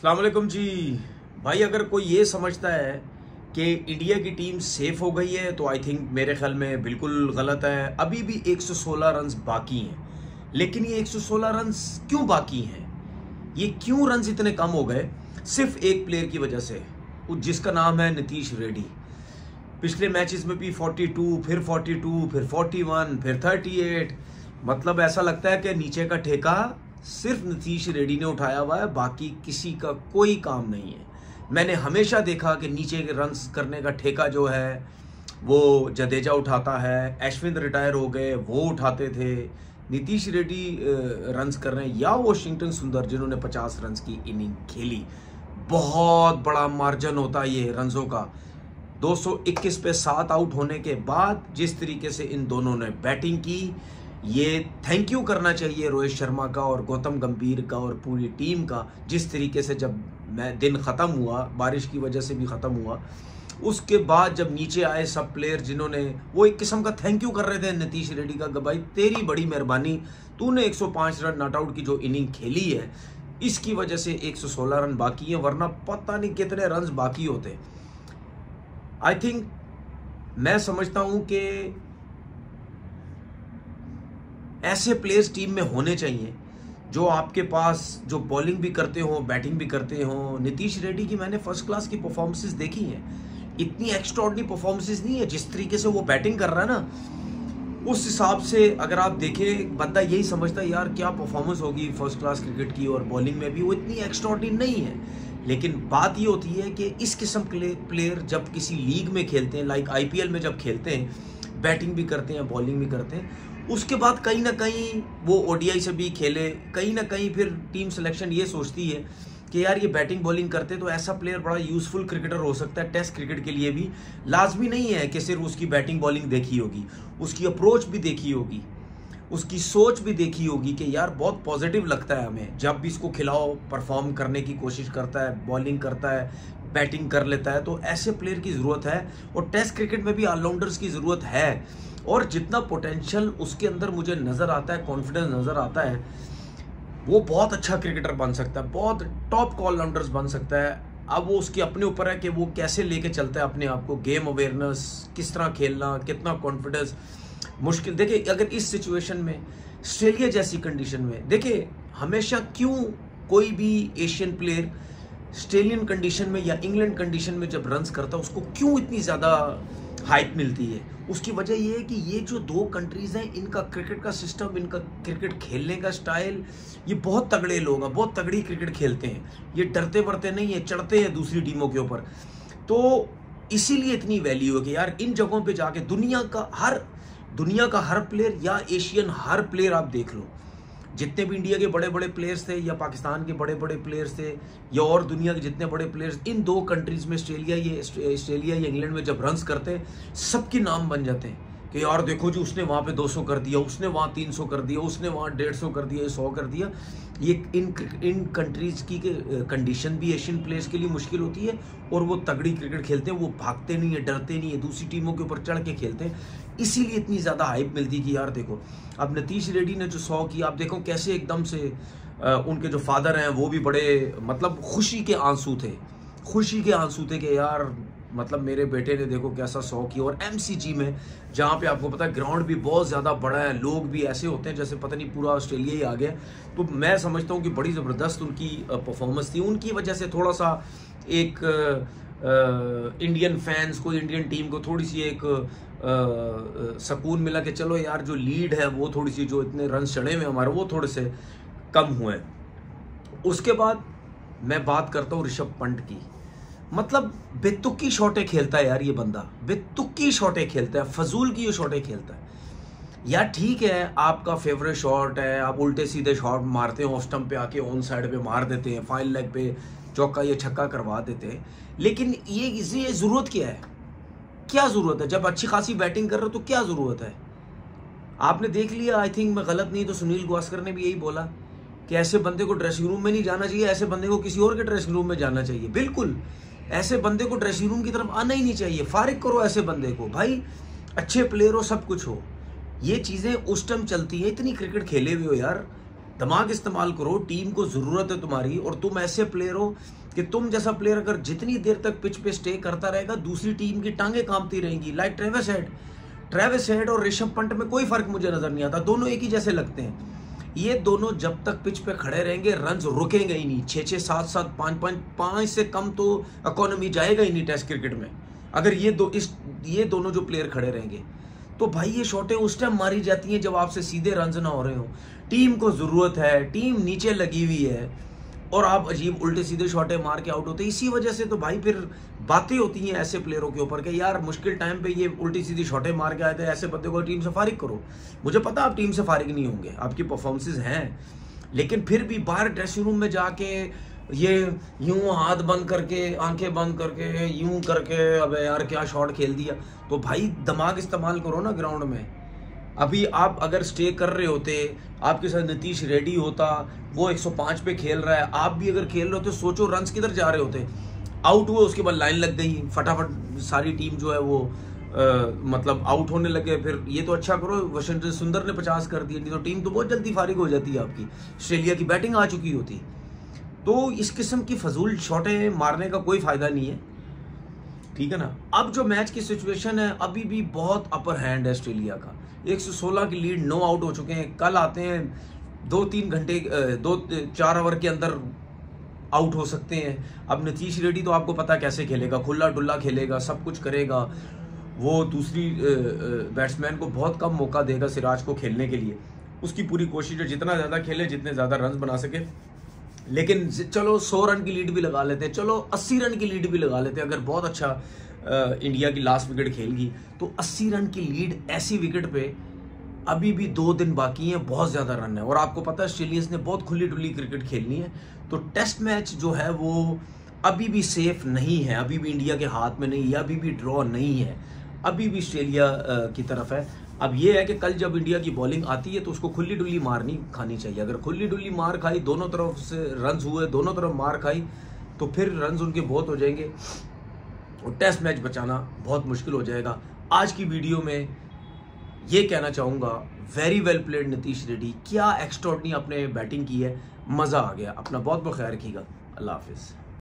अस्सलाम वालेकुम जी। भाई अगर कोई ये समझता है कि इंडिया की टीम सेफ हो गई है तो आई थिंक मेरे ख्याल में बिल्कुल गलत है। अभी भी 116 रन्स बाकी हैं, लेकिन ये 116 रन्स क्यों बाकी हैं, ये क्यों रन्स इतने कम हो गए? सिर्फ एक प्लेयर की वजह से, जिसका नाम है नीतीश रेड्डी। पिछले मैचेस में भी 42, फिर 42, फिर 41, फिर 38। मतलब ऐसा लगता है कि नीचे का ठेका सिर्फ नीतीश रेड्डी ने उठाया हुआ है, बाकी किसी का कोई काम नहीं है। मैंने हमेशा देखा कि नीचे के रन्स करने का ठेका जो है वो जडेजा उठाता है, अश्विन रिटायर हो गए वो उठाते थे, नीतीश रेड्डी रन्स कर रहे हैं, या वॉशिंगटन सुंदर जिन्होंने 50 रन्स की इनिंग खेली। बहुत बड़ा मार्जिन होता है ये रन्सों का। 221 पे 7 आउट होने के बाद जिस तरीके से इन दोनों ने बैटिंग की, ये थैंक यू करना चाहिए रोहित शर्मा का और गौतम गंभीर का और पूरी टीम का। जिस तरीके से जब दिन ख़त्म हुआ, बारिश की वजह से भी ख़त्म हुआ, उसके बाद जब नीचे आए सब प्लेयर, जिन्होंने वो एक किस्म का थैंक यू कर रहे थे नीतीश रेड्डी का, भाई तेरी बड़ी मेहरबानी, तूने 105 रन नॉट आउट की जो इनिंग खेली है इसकी वजह से 116 रन बाकी है, वरना पता नहीं कितने रन बाकी होते। आई थिंक मैं समझता हूं कि ऐसे प्लेयर्स टीम में होने चाहिए जो आपके पास जो बॉलिंग भी करते हो, बैटिंग भी करते हो। नीतीश रेड्डी की मैंने फर्स्ट क्लास की परफॉर्मेंसेस देखी हैं, इतनी एक्स्ट्राऑर्डिनरी परफॉर्मेंसेस नहीं है। जिस तरीके से वो बैटिंग कर रहा है ना, उस हिसाब से अगर आप देखें, बंदा यही समझता है यार क्या परफॉर्मेंस होगी फर्स्ट क्लास क्रिकेट की, और बॉलिंग में भी वो इतनी एक्स्ट्राऑर्डिनरी नहीं है। लेकिन बात ये होती है कि इस किस्म के प्लेयर जब किसी लीग में खेलते हैं, लाइक आईपीएल में जब खेलते हैं, बैटिंग भी करते हैं, बॉलिंग भी करते हैं, उसके बाद कहीं ना कहीं वो ओडीआई से भी खेले, कहीं ना कहीं फिर टीम सिलेक्शन ये सोचती है कि यार ये बैटिंग बॉलिंग करते तो ऐसा प्लेयर बड़ा यूजफुल क्रिकेटर हो सकता है टेस्ट क्रिकेट के लिए भी। लाजमी नहीं है कि सिर्फ उसकी बैटिंग बॉलिंग देखी होगी, उसकी अप्रोच भी देखी होगी, उसकी सोच भी देखी होगी कि यार बहुत पॉजिटिव लगता है हमें जब भी इसको खिलाओ, परफॉर्म करने की कोशिश करता है, बॉलिंग करता है, बैटिंग कर लेता है। तो ऐसे प्लेयर की ज़रूरत है, और टेस्ट क्रिकेट में भी ऑलराउंडर्स की ज़रूरत है। और जितना पोटेंशियल उसके अंदर मुझे नज़र आता है, कॉन्फिडेंस नज़र आता है, वो बहुत अच्छा क्रिकेटर बन सकता है, बहुत टॉप ऑलराउंडर्स बन सकता है। अब वो उसके अपने ऊपर है कि वो कैसे लेके चलता है अपने आप को, गेम अवेयरनेस, किस तरह खेलना, कितना कॉन्फिडेंस। मुश्किल देखिए, अगर इस सिचुएशन में, ऑस्ट्रेलिया जैसी कंडीशन में, देखिए हमेशा क्यों कोई भी एशियन प्लेयर ऑस्ट्रेलियन कंडीशन में या इंग्लैंड कंडीशन में जब रन्स करता है उसको क्यों इतनी ज़्यादा हाइप मिलती है? उसकी वजह ये है कि ये जो दो कंट्रीज़ हैं, इनका क्रिकेट का सिस्टम, इनका क्रिकेट खेलने का स्टाइल, ये बहुत तगड़े लोग हैं, बहुत तगड़ी क्रिकेट खेलते हैं, ये डरते बरते नहीं है, चढ़ते हैं दूसरी टीमों के ऊपर। तो इसीलिए इतनी वैल्यू है कि यार इन जगहों पे जाके दुनिया का हर प्लेयर या एशियन हर प्लेयर आप देख लो, जितने भी इंडिया के बड़े बड़े प्लेयर्स थे या पाकिस्तान के बड़े बड़े प्लेयर्स थे या और दुनिया के जितने बड़े प्लेयर्स, इन दो कंट्रीज़ में ऑस्ट्रेलिया या इंग्लैंड में जब रन्स करते हैं, सबके नाम बन जाते हैं कि यार देखो जी उसने वहाँ पे 200 कर दिया, उसने वहाँ 300 कर दिया, उसने वहाँ 150 कर दिया, 100 कर दिया। ये इन कंट्रीज़ की कंडीशन भी एशियन प्लेयर्स के लिए मुश्किल होती है, और वो तगड़ी क्रिकेट खेलते हैं, वो भागते नहीं है, डरते नहीं है, दूसरी टीमों के ऊपर चढ़ के खेलते हैं। इसीलिए इतनी ज़्यादा हाइप मिलती है कि यार देखो अब नीतीश रेड्डी ने जो 100 किया, आप देखो कैसे एकदम से उनके जो फादर हैं वो भी बड़े, मतलब खुशी के आंसू थे कि यार मतलब मेरे बेटे ने देखो कैसा 100 किया। और एमसीजी में, जहाँ पे आपको पता है ग्राउंड भी बहुत ज़्यादा बड़ा है, लोग भी ऐसे होते हैं जैसे पता नहीं पूरा ऑस्ट्रेलिया ही आ गया। तो मैं समझता हूँ कि बड़ी ज़बरदस्त उनकी परफॉर्मेंस थी। उनकी वजह से थोड़ा सा एक इंडियन फैंस को, इंडियन टीम को थोड़ी सी एक सुकून मिला कि चलो यार जो लीड है वो थोड़ी सी, जो इतने रन चढ़े हुए हमारे, वो थोड़े से कम हुए। उसके बाद मैं बात करता हूँ ऋषभ पंत की। मतलब बेतुकी शॉटें खेलता है यार ये बंदा, बेतुकी शॉटें खेलता है, फजूल की ये शॉटें खेलता है। यार ठीक है, आपका फेवरेट शॉट है, आप उल्टे सीधे शॉट मारते हो, ऑफ स्टंप पे आके ऑन साइड पे मार देते हैं, फाइन लेग पे चौका या छक्का करवा देते हैं। लेकिन ये ज़रूरत क्या है? क्या ज़रूरत है? जब अच्छी खासी बैटिंग कर रहे हो तो क्या ज़रूरत है? आपने देख लिया, आई थिंक मैं गलत नहीं तो सुनील गावस्कर ने भी यही बोला कि ऐसे बंदे को ड्रेसिंग रूम में नहीं जाना चाहिए, ऐसे बंदे को किसी और के ड्रेसिंग रूम में जाना चाहिए। बिल्कुल, ऐसे बंदे को ड्रेसिंग रूम की तरफ आना ही नहीं चाहिए। फारिग करो ऐसे बंदे को, भाई अच्छे प्लेयर हो, सब कुछ हो, ये चीज़ें उस टाइम चलती हैं। इतनी क्रिकेट खेले हुए हो यार, दिमाग इस्तेमाल करो, टीम को जरूरत है तुम्हारी, और तुम ऐसे प्लेयर हो कि तुम जैसा प्लेयर अगर जितनी देर तक पिच पे स्टे करता रहेगा दूसरी टीम की टांगे कांपती रहेंगी। लाइक ट्रेविस हेड और ऋषभ पंत में कोई फर्क मुझे नजर नहीं आता, दोनों एक ही जैसे लगते हैं। ये दोनों जब तक पिच पे खड़े रहेंगे रन रुकेंगे ही नहीं। 6-6, 7-7, 5-5 से कम तो इकोनॉमी जाएगा ही नहीं टेस्ट क्रिकेट में, अगर ये दोनों जो प्लेयर खड़े रहेंगे। तो भाई ये शॉटें उस टाइम मारी जाती हैं जब आपसे सीधे रन ना हो रहे हो, टीम को जरूरत है, टीम नीचे लगी हुई है, और आप अजीब उल्टे सीधे शॉटें मार के आउट होते। इसी वजह से तो भाई फिर बातें होती हैं ऐसे प्लेयरों के ऊपर कि यार मुश्किल टाइम पे ये उल्टी सीधी शॉटें मार के आए थे, ऐसे बंदे को टीम से फारिग करो। मुझे पता आप टीम से फारिग नहीं होंगे, आपकी परफॉर्मेंसेज हैं, लेकिन फिर भी बाहर ड्रेसिंग रूम में जाके ये यूं हाथ बंद करके, आंखें बंद करके, यूं करके अबे यार क्या शॉट खेल दिया। तो भाई दिमाग इस्तेमाल करो ना ग्राउंड में। अभी आप अगर स्टे कर रहे होते, आपके साथ नीतीश रेड्डी होता, वो 105 पे खेल रहा है, आप भी अगर खेल रहे होते, सोचो रन्स किधर जा रहे होते। आउट हुए उसके बाद लाइन लग गई, फटाफट सारी टीम जो है वो मतलब आउट होने लगे। फिर ये तो अच्छा करो वशिंगटन सुंदर ने 50 कर दिए, नहीं तो टीम तो बहुत जल्दी फारिग हो जाती है आपकी, ऑस्ट्रेलिया की बैटिंग आ चुकी होती। तो इस किस्म की फजूल शॉटें मारने का कोई फायदा नहीं है, ठीक है ना। अब जो मैच की सिचुएशन है अभी भी बहुत अपर हैंड है ऑस्ट्रेलिया का, 116 की लीड, 9 आउट हो चुके हैं। कल आते हैं 2-3 घंटे 2-4 ओवर के अंदर आउट हो सकते हैं। अब नीतीश रेड्डी तो आपको पता कैसे खेलेगा, खुला डुल्ला खेलेगा, सब कुछ करेगा, वो दूसरी बैट्समैन को बहुत कम मौका देगा सिराज को खेलने के लिए। उसकी पूरी कोशिश है जितना ज़्यादा खेले, जितने ज़्यादा रन बना सके। लेकिन चलो 100 रन की लीड भी लगा लेते हैं, चलो 80 रन की लीड भी लगा लेते हैं, अगर बहुत अच्छा इंडिया की लास्ट विकेट खेल गई तो 80 रन की लीड ऐसी विकेट पे अभी भी 2 दिन बाकी हैं, बहुत ज़्यादा रन है। और आपको पता है ऑस्ट्रेलियंस ने बहुत खुली डुली क्रिकेट खेलनी है, तो टेस्ट मैच जो है वो अभी भी सेफ नहीं है, अभी भी इंडिया के हाथ में नहीं है, अभी भी ड्रॉ नहीं है, अभी भी ऑस्ट्रेलिया की तरफ है। अब ये है कि कल जब इंडिया की बॉलिंग आती है तो उसको खुली डुली मार नहीं खानी चाहिए। अगर खुली डुली मार खाई, दोनों तरफ से रन्स हुए, दोनों तरफ मार खाई, तो फिर रन्स उनके बहुत हो जाएंगे और टेस्ट मैच बचाना बहुत मुश्किल हो जाएगा। आज की वीडियो में ये कहना चाहूँगा, very well played Nitish Reddy, क्या एक्स्ट्राऑर्डिनरी आपने बैटिंग की है, मज़ा आ गया। अपना बहुत बहुत ख्याल रखिएगा, अल्लाह हाफिज़।